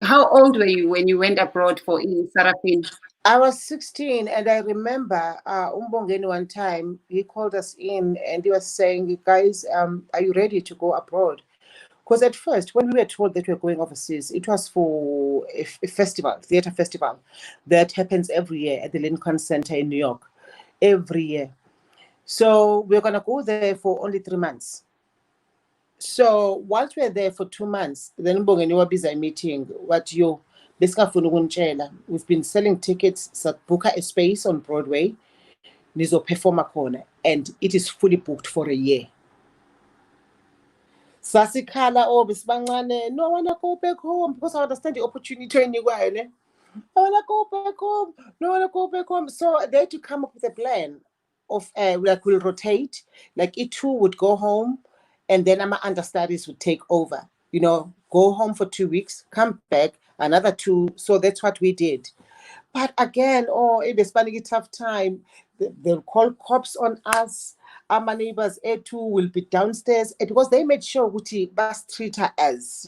How old were you when you went abroad for Sarafina? I was 16, and I remember Umbongeni one time, he called us in and he was saying, guys, are you ready to go abroad? Because at first, when we were told that we were going overseas, it was for a festival, theater festival, that happens every year at the Lincoln Center in New York, every year. So we're going to go there for only 3 months. So once we're there for 2 months, then Umbongeni wabiza meeting, what you we've been selling tickets, book a space on Broadway, nizo perform corner, and it is fully booked for a year. Sasikhala bisibangane, no, I wanna go back home because I understand the opportunity in I wanna go back home, no, I wanna go back home. So they had to come up with a plan of like we'll rotate, like it two would go home, and then our understudies would take over. You know, go home for 2 weeks, come back another 2. So that's what we did. But again, it was a tough time. They'll call cops on us. Our neighbors, A2, will be downstairs. Because they made sure we bus treat her as,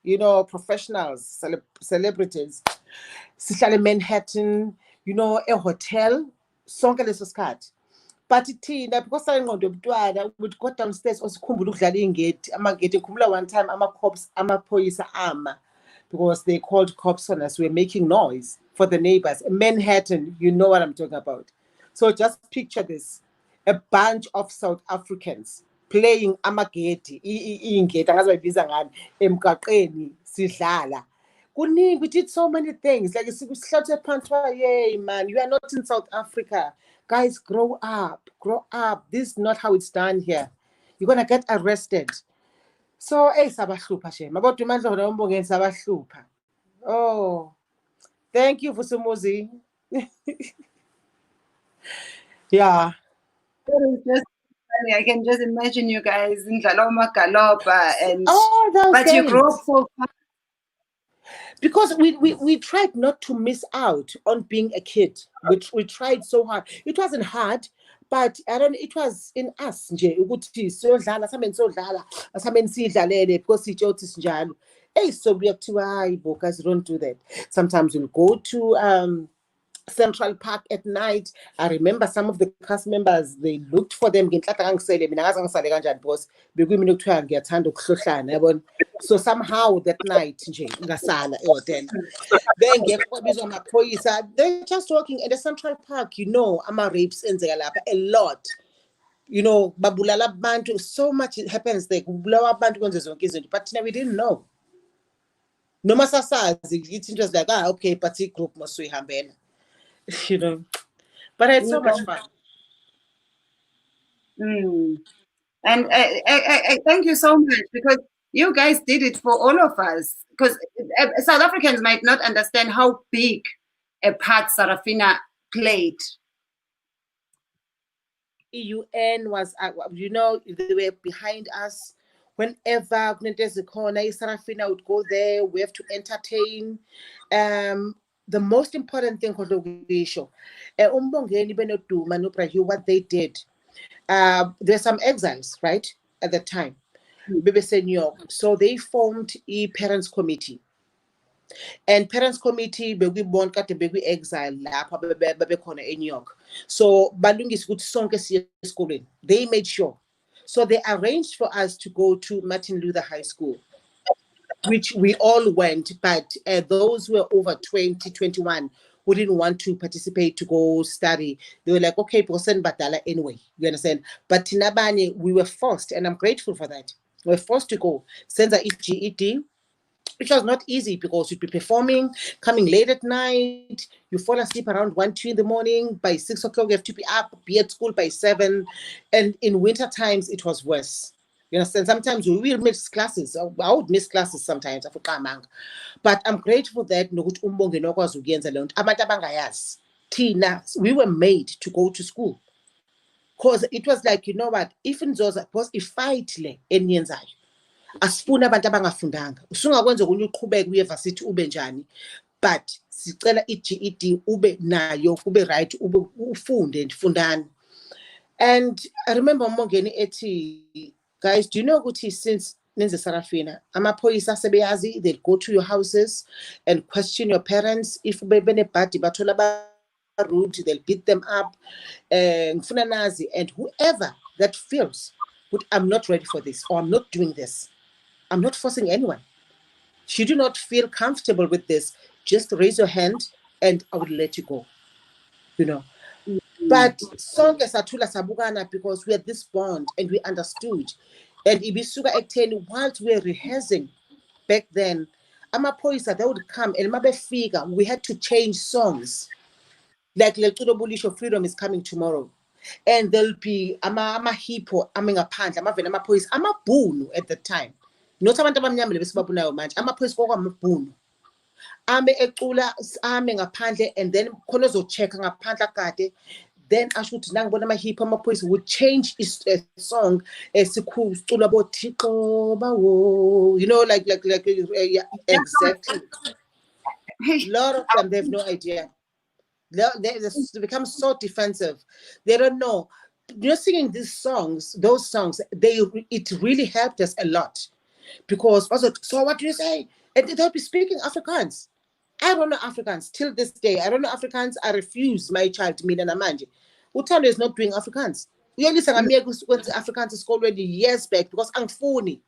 you know, professionals, celebrities. Sihlale Manhattan, you know, a hotel, sonke leso sikhathi. But thina because sayingqondo yomntwana would go downstairs osikhumbula ukudlala ingeti amageti ngikhumula one time ama-cops amaphoyisa ama because they called cops on us. We were making noise for the neighbors. Manhattan, you know what I'm talking about. So just picture this, a bunch of South Africans playing amageti ingeti angazibayibiza ngani emgaqeni sidlala. We did so many things. Like yay, man, you are not in South Africa. Guys, grow up. Grow up. This is not how it's done here. You're gonna get arrested. So, sabahlupa shem. About to manage on sabahlupa. Oh, thank you for Sumuzi. Yeah. Just funny. I can just imagine you guys in Jaloma Galopa and but days. You grew up so fast. Because we tried not to miss out on being a kid. We tried so hard. It wasn't hard, but it was in us nje ukuthi siyodlala sameni sodlala asameni sidlalele because sijothi sinjalo. So we have to guys, don't do that. Sometimes we'll go to Central Park at night. I remember some of the cast members, they looked for them. So somehow that night, then they're just walking in the Central Park, you know, ama rapes in a lot. You know, babulala bantu, so much happens there. But we didn't know. No masasazi, it's just like, okay, party group must we have been. You know, but it's so much fun. And I thank you so much because you guys did it for all of us. Because South Africans might not understand how big a part Sarafina played. UN was, you know, they were behind us. Whenever Sarafina would go there, we have to entertain. The most important thing for the show, what they did. There's some exiles, right, at the time. BBC New York. So they formed a parents committee. And parents committee we want to be exile in New York. So they made sure. So they arranged for us to go to Martin Luther High School, which we all went, but those who were over 20, 21 who didn't want to participate to go study, they were like, okay, we'll send Batala anyway, you understand? But Tinabani, we were forced, and I'm grateful for that. We were forced to go. Send the EGED, which was not easy because you'd be performing, coming late at night, you fall asleep around 1, 2 in the morning, by 6 o'clock you have to be up, be at school by 7, and in winter times it was worse. You understand? Sometimes we will miss classes. I would miss classes sometimes. But I'm grateful that we were made to go to school. Because it was like, you know what, if in those was a fight enyenzayo. Asifuna abantu abangafundanga. Usungakwenza ukuthi uqhubeke uyevarsity ube njani. But sicela iGED ube nayo, ube right, ube ufunde ndifundani. And I remember Mongeni ethi, guys, do you know ukuthi since nenze Sarafina amaphoyisa sebeyazi, they'll go to your houses and question your parents. If benebhadi bathola ba rude, they'll beat them up. Ngifuna nazi, and whoever that feels, I'm not ready for this, or I'm not doing this, I'm not forcing anyone. Should you not feel comfortable with this, just raise your hand and I will let you go, you know. But sonke sathula sabukana because we had this bond and we understood. And ibisuka ekutheni, whilst we were rehearsing back then, amaphoyisa, they would come and mabefika, we had to change songs. Like Leculo Bulisho, Freedom is Coming Tomorrow. And there'll be ama-hippo amengaphandle, amavela amaphoyisa amabhunu at the time. Not abantu abamnyama lebesababunayo manje, amaphoyisa kwakwamabhunu. Ame ecula ame ngaphandle, and then khona ozocheck ngaphandle kade. Then asho ukuthi nangibona ama-hippo amaphoyisa would change a song sicula bothixo bawo, you know, like yeah, exactly. A lot of them, they have no idea. They become so defensive. They don't know. You're singing these songs, those songs, it really helped us a lot. Because also, so what do you say? And they'll be speaking Afrikaans. I don't know Afrikaans till this day. I don't know Afrikaans. I refuse my child, Mina Namanje. Utando is not doing Afrikaans. We only sang Afrikaans is already years back because I'm phony.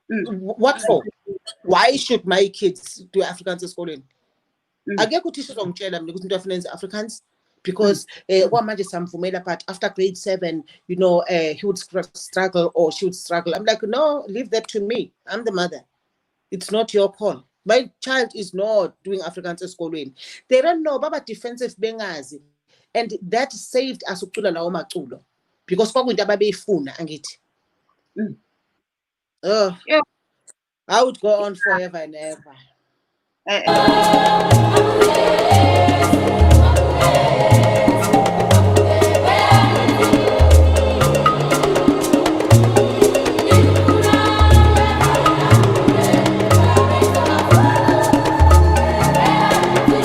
What for? Why should my kids do Afrikaans at school? Akekho uthisha uzongitshela mina ukuthi into afuna enze Afrikaans, because kwamanje samvumela, but after grade 7, you know, he would struggle or she would struggle. I'm like, no, leave that to me. I'm the mother. It's not your call. My child is not doing Afrikaans at school. They don't know baba defensive bengazi, and that saved us ukucula lawo maculo because kwakuyinto ababeyifuna angithi. I would go on forever and ever.